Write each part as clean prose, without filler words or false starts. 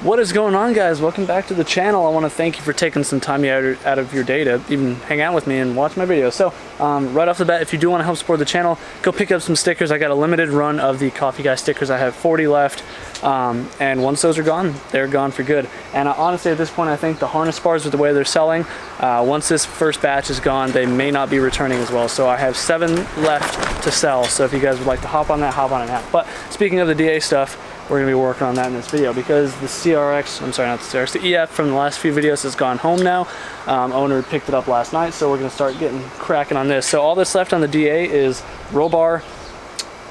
What is going on, guys? Welcome back to the channel. I want to thank you for taking some time out of your day to even hang out with me and watch my videos. So right off the bat, if you do want to help support the channel, go pick up some stickers. I got a limited run of the Coffee Guy stickers. I have 40 left, and once those are gone, they're gone for good. And honestly, at this point, I think the harness bars, with the way they're selling, once this first batch is gone, they may not be returning as well. So I have 7 left to sell. So if you guys would like to hop on that, hop on it now. But speaking of the DA stuff, we're going to be working on that in this video because the the EF from the last few videos has gone home now. Owner picked it up last night, so we're going to start getting cracking on this. So all that's left on the DA is roll bar,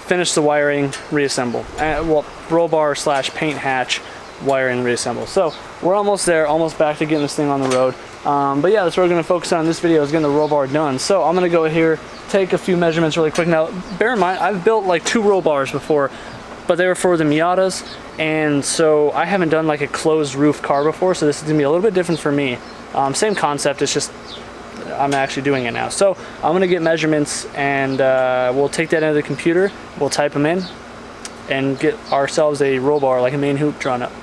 finish the wiring, reassemble. Well, roll bar / paint hatch, wiring, reassemble. So we're almost there, almost back to getting this thing on the road. But yeah, that's what we're going to focus on in this video, is getting the roll bar done. So I'm going to go here, take a few measurements really quick. Now, bear in mind, I've built like 2 roll bars before, but they were for the Miatas, and so I haven't done like a closed roof car before, so this is gonna be a little bit different for me. Same concept, it's just I'm actually doing it now. So I'm gonna get measurements, and we'll take that into the computer, we'll type them in, and get ourselves a roll bar, like a main hoop, drawn up.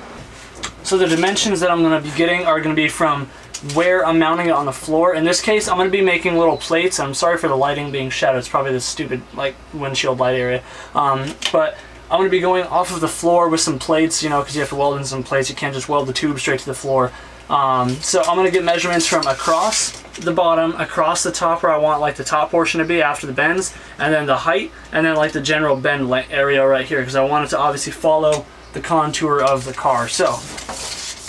So the dimensions that I'm gonna be getting are gonna be from where I'm mounting it on the floor. In this case, I'm gonna be making little plates. I'm sorry for the lighting being shadowed, it's probably this stupid like windshield light area, but I'm going to be going off of the floor with some plates, you know, because you have to weld in some plates. You can't just weld the tube straight to the floor. So I'm going to get measurements from across the bottom, across the top where I want like the top portion to be after the bends, and then the height, and then like the general bend area right here, because I want it to obviously follow the contour of the car. So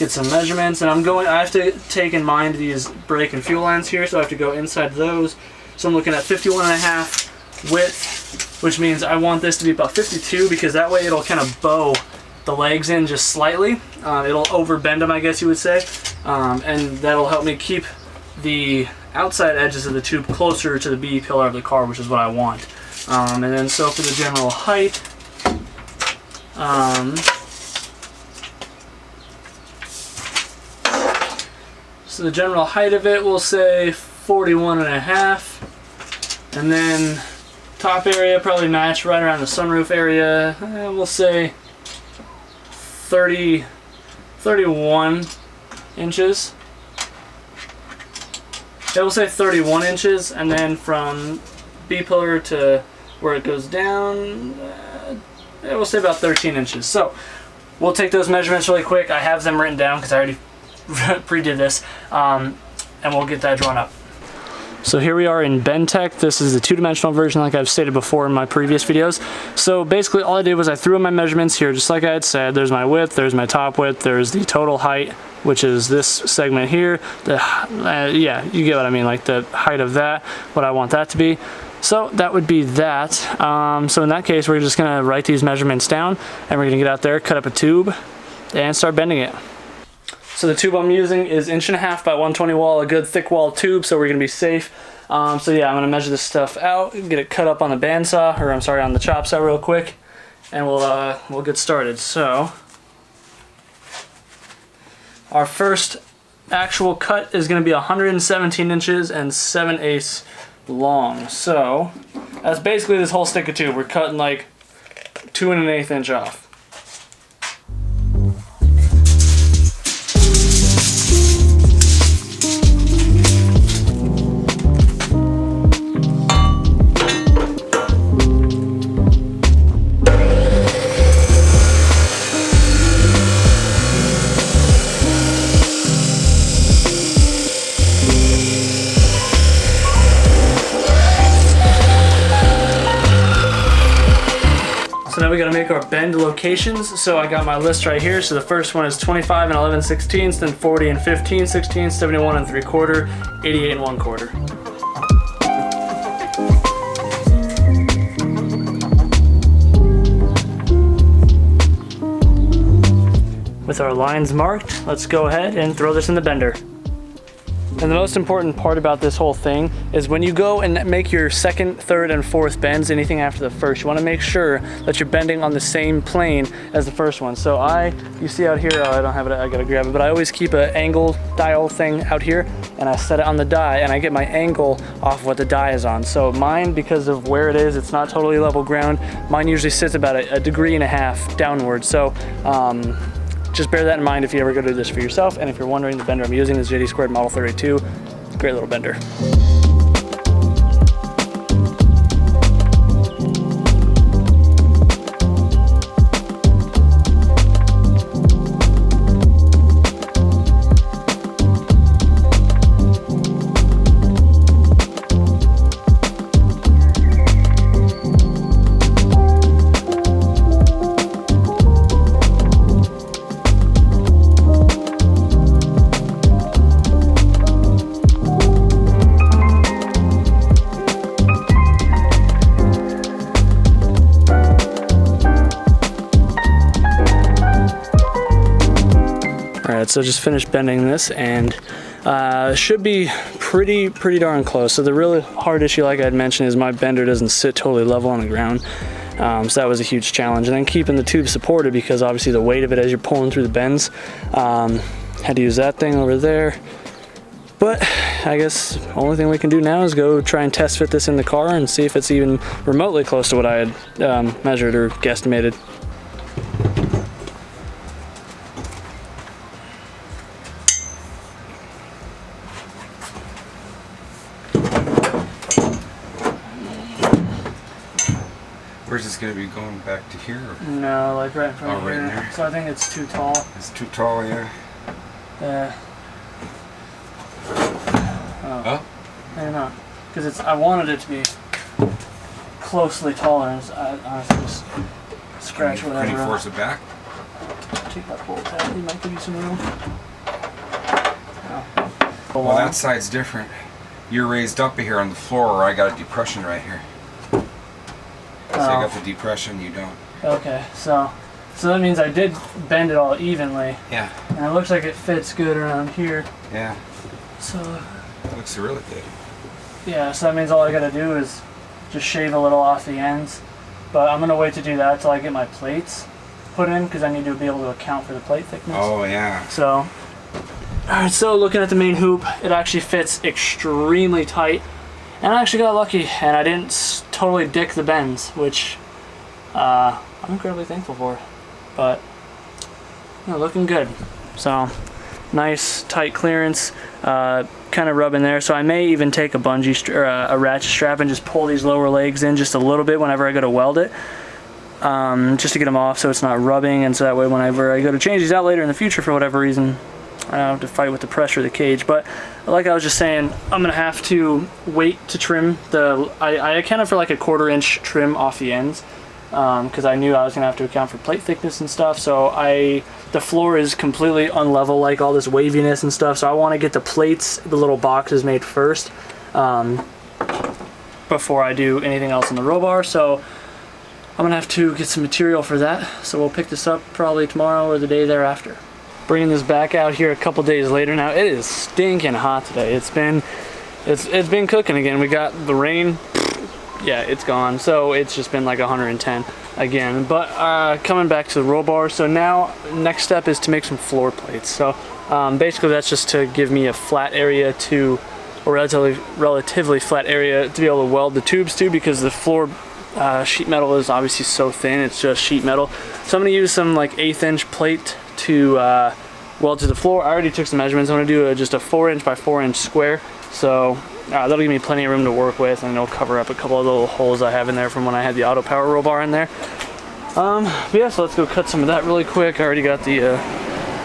get some measurements, and I have to take in mind these brake and fuel lines here, so I have to go inside those. So I'm looking at 51.5 width, which means I want this to be about 52, because that way it'll kind of bow the legs in just slightly. It'll overbend them, I guess you would say, and that'll help me keep the outside edges of the tube closer to the B pillar of the car, which is what I want. And then so for the general height, so the general height of it, we'll say 41.5, and then top area probably match right around the sunroof area. We'll say 31 inches. Yeah, we'll say 31 inches, and then from B pillar to where it goes down, we'll say about 13 inches. So we'll take those measurements really quick. I have them written down because I already pre-did this, and we'll get that drawn up. So here we are in Bendtech. This is the 2-dimensional version, like I've stated before in my previous videos. So basically all I did was I threw in my measurements here, just like I had said. There's my width, there's my top width, there's the total height, which is this segment here. Yeah, you get what I mean, like the height of that, what I want that to be. So that would be that. So in that case, we're just gonna write these measurements down, and we're gonna get out there, cut up a tube, and start bending it. So the tube I'm using is 1.5 inch by 120 wall, a good thick wall tube, so we're gonna be safe. So yeah, I'm gonna measure this stuff out, get it cut up on the bandsaw, or I'm sorry, on the chop saw real quick, and we'll get started. So our first actual cut is gonna be 117 inches and 7/8 long. So that's basically this whole stick of tube. We're cutting like 2 1/8 inch off. So now we gotta make our bend locations. So I got my list right here. So the first one is 25 and 11/16, then 40 and 15/16, 71 and 3/4, 88 and 1/4. With our lines marked, let's go ahead and throw this in the bender. And the most important part about this whole thing is when you go and make your second, third, and fourth bends, anything after the first, you want to make sure that you're bending on the same plane as the first one. So you see out here, I don't have it, I gotta grab it, but I always keep an angle dial thing out here, and I set it on the die, and I get my angle off what the die is on. So mine, because of where it is, it's not totally level ground. Mine usually sits about a 1.5 degrees downward. So just bear that in mind if you ever go to do this for yourself. And if you're wondering, the bender I'm using is JD Squared Model 32. Great little bender. Alright, so just finished bending this, and should be pretty darn close. So the really hard issue, like I had mentioned, is my bender doesn't sit totally level on the ground. So that was a huge challenge. And then keeping the tube supported, because obviously the weight of it as you're pulling through the bends. Had to use that thing over there. But I guess the only thing we can do now is go try and test fit this in the car and see if it's even remotely close to what I had measured or guesstimated. Where's this going to be going back to here? Or? No, like right in front of right here. in there. So I think it's too tall. It's too tall, yeah. Yeah. Oh. Maybe not. Because it's, I wanted it to be closely taller. And I honestly just scratch whatever. Can you force it back? Take that bolt out. You might give you some room. No. Well, that side's different. You're raised up here on the floor, where I got a depression right here. So I got the depression, you don't. Okay, so that means I did bend it all evenly. Yeah. And it looks like it fits good around here. Yeah. So. It looks really good. Yeah, so that means all I gotta do is just shave a little off the ends. But I'm gonna wait to do that till I get my plates put in, because I need to be able to account for the plate thickness. Oh, yeah. So, alright, so looking at the main hoop, it actually fits extremely tight. And I actually got lucky, and I didn't totally dick the bends, which I'm incredibly thankful for. But, you know, looking good. So, nice tight clearance, kind of rubbing there. So I may even take a bungee or a ratchet strap and just pull these lower legs in just a little bit whenever I go to weld it, just to get them off so it's not rubbing, and so that way whenever I go to change these out later in the future for whatever reason, I don't have to fight with the pressure of the cage. But like I was just saying, I'm gonna have to wait to trim the, I accounted for like a 1/4 inch trim off the ends, because I knew I was gonna have to account for plate thickness and stuff. So the floor is completely unlevel, like all this waviness and stuff. So I want to get the plates, the little boxes made first, before I do anything else in the roll bar. So I'm gonna have to get some material for that. So we'll pick this up probably tomorrow or the day thereafter. Bringing this back out here a couple days later now. It is stinking hot today. It's been cooking again. We got the rain. Yeah, it's gone. So it's just been like 110 again. But coming back to the roll bar. So now next step is to make some floor plates. So basically that's just to give me a flat area to, or relatively flat area to be able to weld the tubes to, because the floor sheet metal is obviously so thin. It's just sheet metal. So I'm gonna use some like 1/8 inch plate to weld to the floor. I already took some measurements. I'm going to do just a 4 inch by 4 inch square, so that'll give me plenty of room to work with, and it'll cover up a couple of little holes I have in there from when I had the auto power roll bar in there. But yeah, so let's go cut some of that really quick. I already got the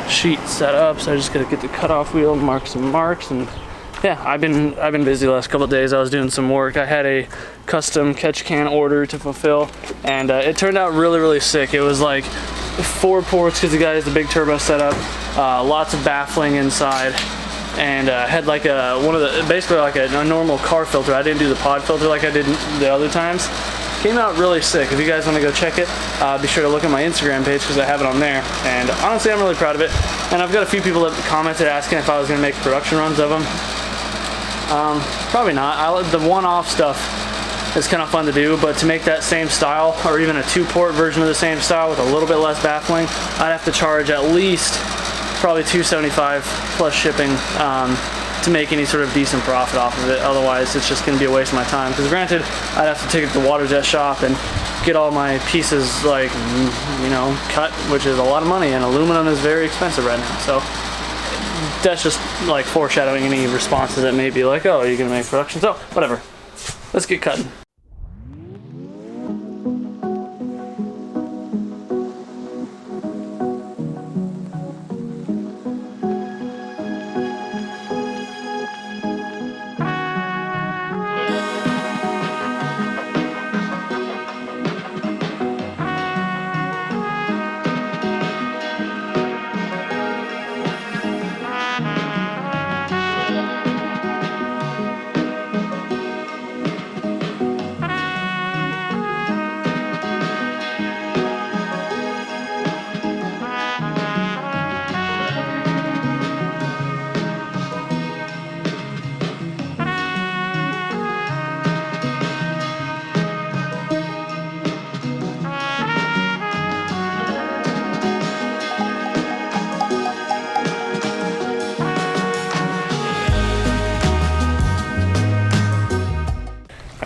sheet set up, so I just got to get the cutoff wheel, mark some marks, and yeah, I've been busy the last couple of days. I was doing some work. I had a custom catch can order to fulfill, and it turned out really sick. It was like 4 ports, because the guy has the big turbo setup, lots of baffling inside, and had like basically like a normal car filter. I didn't do the pod filter like I did the other times. Came out really sick. If you guys want to go check it, be sure to look at my Instagram page, because I have it on there. And honestly, I'm really proud of it. And I've got a few people that commented asking if I was going to make production runs of them. Probably not. The one-off stuff is kind of fun to do, but to make that same style, or even a 2-port version of the same style with a little bit less baffling, I'd have to charge at least probably $275 plus shipping to make any sort of decent profit off of it. Otherwise, it's just going to be a waste of my time. Because granted, I'd have to take it to the water jet shop and get all my pieces like, you know, cut, which is a lot of money, and aluminum is very expensive right now. So that's just like foreshadowing any responses that may be like, oh, you're gonna make production. So whatever, let's get cutting.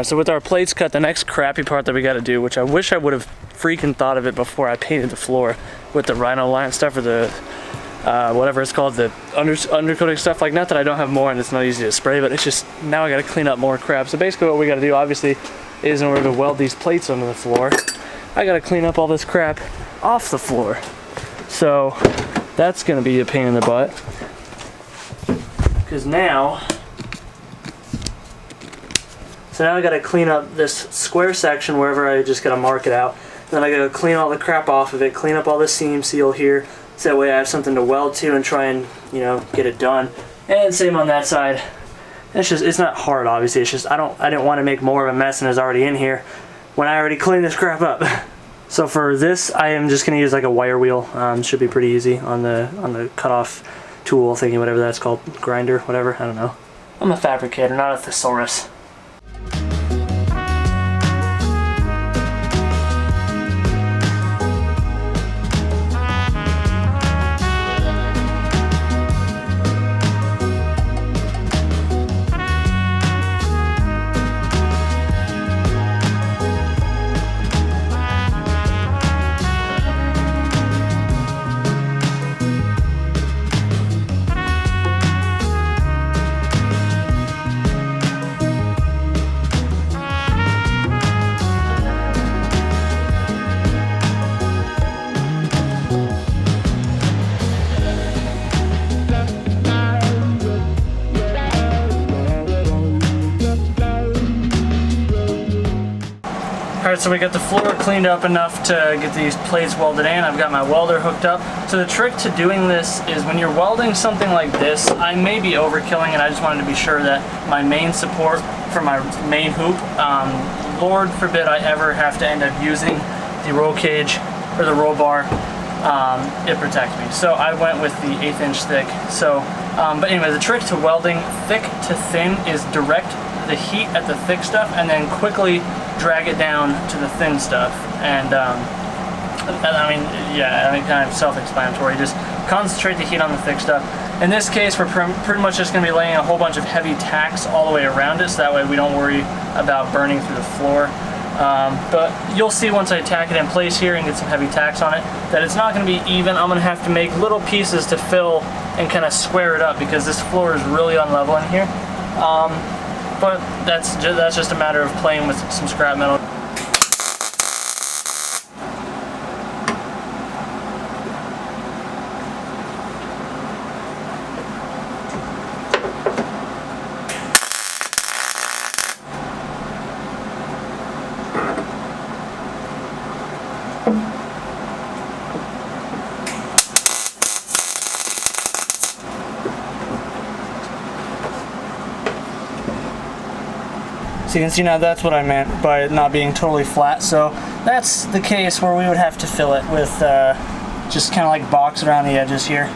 So with our plates cut, the next crappy part that we got to do, which I wish I would have freaking thought of it before I painted the floor with the rhino line stuff, or the whatever it's called, the undercoating stuff. Like, not that I don't have more and it's not easy to spray, but it's just now I got to clean up more crap. So basically what we got to do, obviously, is in order to weld these plates onto the floor, I got to clean up all this crap off the floor. So that's going to be a pain in the butt, because now I gotta clean up this square section wherever I just gotta mark it out. Then I gotta clean all the crap off of it, clean up all the seam seal here, so that way I have something to weld to and try and, you know, get it done. And same on that side. It's not hard, obviously. It's just I didn't want to make more of a mess than is already in here when I already cleaned this crap up. So for this, I am just gonna use like a wire wheel. Should be pretty easy on the cutoff tool thingy, whatever that's called, grinder, whatever. I don't know. I'm a fabricator, not a thesaurus. Alright, so we got the floor cleaned up enough to get these plates welded in. I've got my welder hooked up. So the trick to doing this is when you're welding something like this, I may be overkilling, and I just wanted to be sure that my main support for my main hoop, Lord forbid I ever have to end up using the roll cage or the roll bar, it protects me. So I went with the 1/8 inch thick. So, but anyway, the trick to welding thick to thin is direct the heat at the thick stuff and then quickly drag it down to the thin stuff. And I mean, yeah, I mean, kind of self-explanatory. Just concentrate the heat on the thick stuff. In this case, we're pretty much just going to be laying a whole bunch of heavy tacks all the way around it, so that way we don't worry about burning through the floor. But you'll see once I tack it in place here and get some heavy tacks on it, that it's not going to be even. I'm going to have to make little pieces to fill and kind of square it up, because this floor is really unlevel in here. But that's just a matter of playing with some scrap metal. So you can see now that's what I meant by it not being totally flat. So that's the case where we would have to fill it with just kind of like box around the edges here.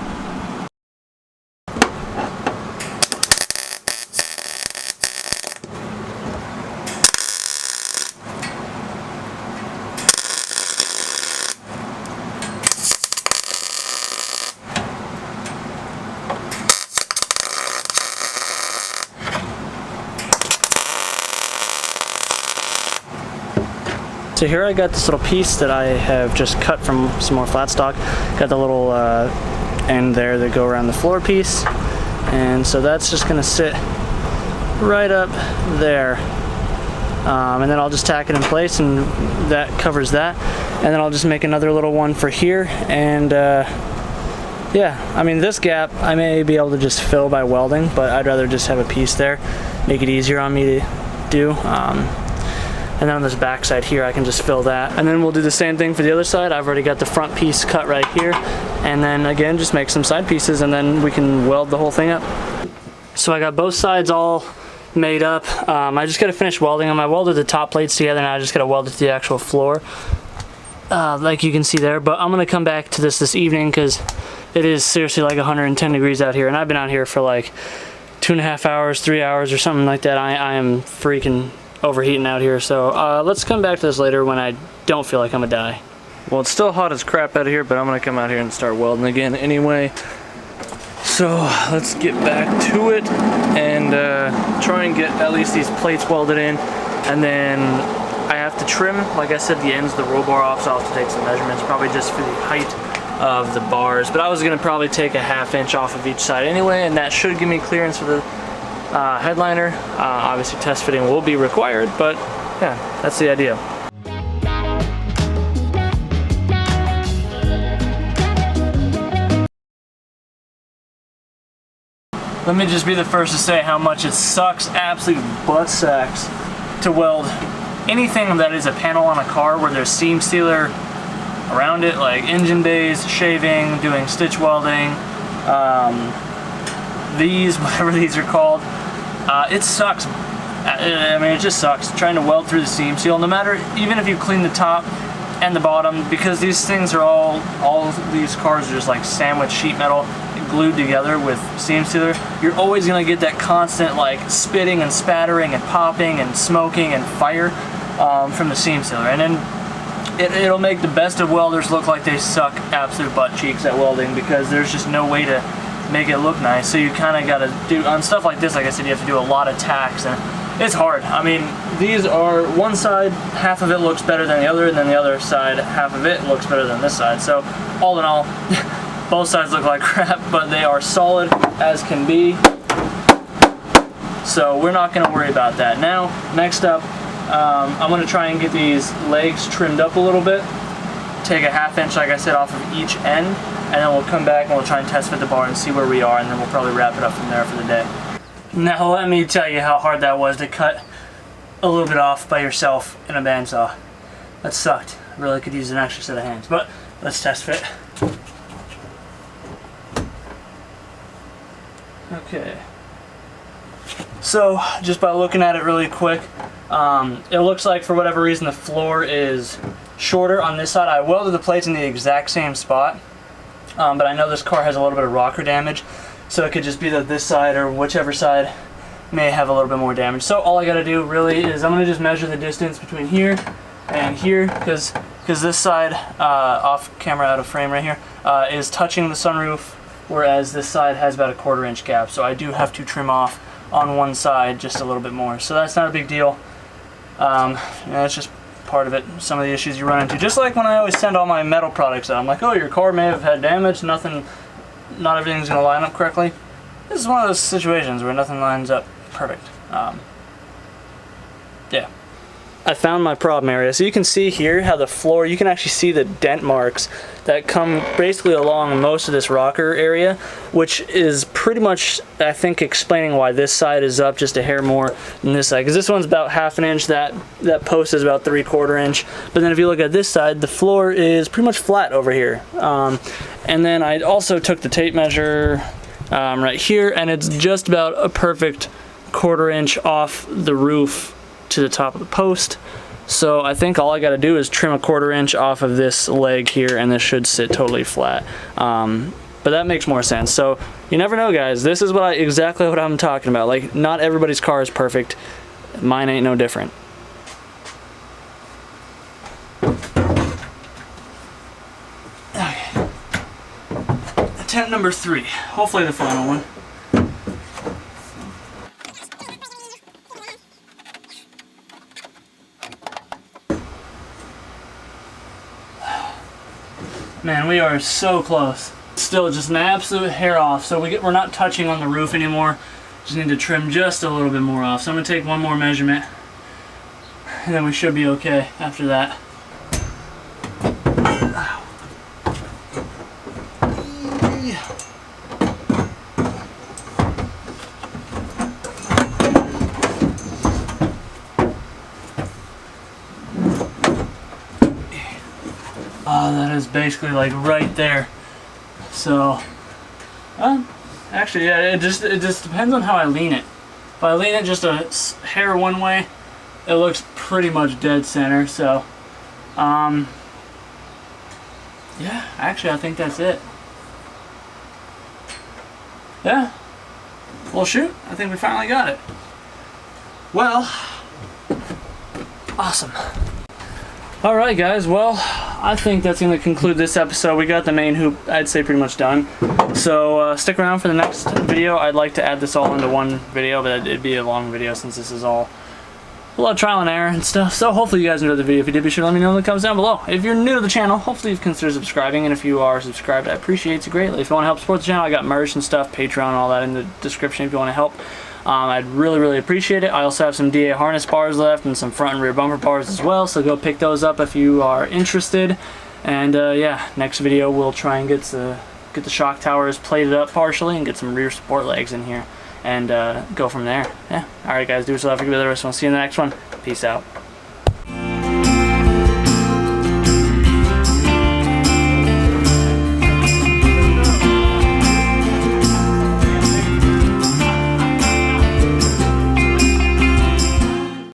So here I got this little piece that I have just cut from some more flat stock. Got the little end there that go around the floor piece. And so that's just gonna sit right up there. And then I'll just tack it in place, and that covers that. And then I'll just make another little one for here. And yeah, I mean, this gap I may be able to just fill by welding, but I'd rather just have a piece there, make it easier on me to do. And then on this back side here, I can just fill that. And then we'll do the same thing for the other side. I've already got the front piece cut right here. And then again, just make some side pieces, and then we can weld the whole thing up. So I got both sides all made up. I just gotta finish welding them. I welded the top plates together, and I just gotta weld it to the actual floor, like you can see there. But I'm gonna come back to this evening, because it is seriously like 110 degrees out here, and I've been out here for like 2.5 hours, 3 hours or something like that. I am freaking overheating out here. So let's come back to this later when I don't feel like I'm gonna die. Well, it's still hot as crap out of here, but I'm gonna come out here and start welding again anyway. So let's get back to it and try and get at least these plates welded in. And then I have to trim, like I said, the ends of the roll bar off, so I'll have to take some measurements, probably just for the height of the bars. But I was gonna probably take a 1/2 inch off of each side anyway, and that should give me clearance for the headliner. Obviously test fitting will be required, but yeah, that's the idea. Let me just be the first to say how much it sucks, absolute butt sacks, to weld anything that is a panel on a car where there's seam sealer around it, like engine bays, shaving, doing stitch welding, these, whatever these are called. It sucks. I mean, it just sucks trying to weld through the seam seal, no matter, even if you clean the top and the bottom, because these things are all these cars are just like sandwich sheet metal glued together with seam sealer. You're always gonna get that constant like spitting and spattering and popping and smoking and fire from the seam sealer, and then it'll make the best of welders look like they suck absolute butt cheeks at welding, because there's just no way to make it look nice. So you kind of got to do, on stuff like this, like I said, you have to do a lot of tacks, and it's hard. I mean, these are, one side, half of it looks better than the other, and then the other side, half of it looks better than this side. So all in all, both sides look like crap, but they are solid as can be. So we're not going to worry about that. Now, next up, I'm going to try and get these legs trimmed up a little bit. Take a 1/2 inch, like I said, off of each end, and then we'll come back and we'll try and test fit the bar and see where we are, and then we'll probably wrap it up from there for the day. Now let me tell you how hard that was to cut a little bit off by yourself in a bandsaw. That sucked. I really could use an extra set of hands, but let's test fit. Okay. So just by looking at it really quick, it looks like for whatever reason the floor is shorter on this side. I welded the plates in the exact same spot, but I know this car has a little bit of rocker damage, so it could just be that this side or whichever side may have a little bit more damage. So all I gotta do really is I'm gonna just measure the distance between here and here, because this side, off camera, out of frame right here, is touching the sunroof, whereas this side has about a 1/4 inch gap. So I do have to trim off on one side just a little bit more. So that's not a big deal. That's just part of it. Some of the issues you run into. Just like when I always send all my metal products out. I'm like, oh, your car may have had damage, not everything's gonna line up correctly. This is one of those situations where nothing lines up perfect. Yeah. I found my problem area. So you can see here how the floor, you can actually see the dent marks that come basically along most of this rocker area, which is pretty much, I think, explaining why this side is up just a hair more than this side. Because this one's about 1/2 inch, that post is about 3/4 inch. But then if you look at this side, the floor is pretty much flat over here. And then I also took the tape measure right here, and it's just about a perfect 1/4 inch off the roof to the top of the post. So I think all I got to do is trim a 1/4 inch off of this leg here, and this should sit totally flat. But that makes more sense. So you never know, guys. This is exactly what I'm talking about. Like, not everybody's car is perfect. Mine ain't no different. Okay. Attempt number 3. Hopefully the final one. Man, we are so close. Still just an absolute hair off. So we're not touching on the roof anymore. Just need to trim just a little bit more off. So I'm gonna take one more measurement and then we should be okay after that. That is basically like right there. So, actually, yeah, it just depends on how I lean it. If I lean it just a hair one way, it looks pretty much dead center. So, yeah, actually, I think that's it. Yeah. Well, shoot, I think we finally got it. Well, awesome. All right, guys. Well, I think that's going to conclude this episode. We got the main hoop, I'd say, pretty much done. So stick around for the next video. I'd like to add this all into one video, but it'd be a long video since this is all a lot of trial and error and stuff. So hopefully you guys enjoyed the video. If you did, be sure to let me know in the comments down below. If you're new to the channel, hopefully you've considered subscribing. And if you are subscribed, I appreciate you greatly. If you want to help support the channel, I got merch and stuff, Patreon, all that in the description if you want to help. I'd really appreciate it. I also have some DA harness bars left and some front and rear bumper bars as well, so go pick those up if you are interested. And yeah, next video we'll try and get the shock towers plated up partially and get some rear support legs in here and go from there. Yeah. Alright guys, do yourself a good rest. We'll see you in the next one. Peace out.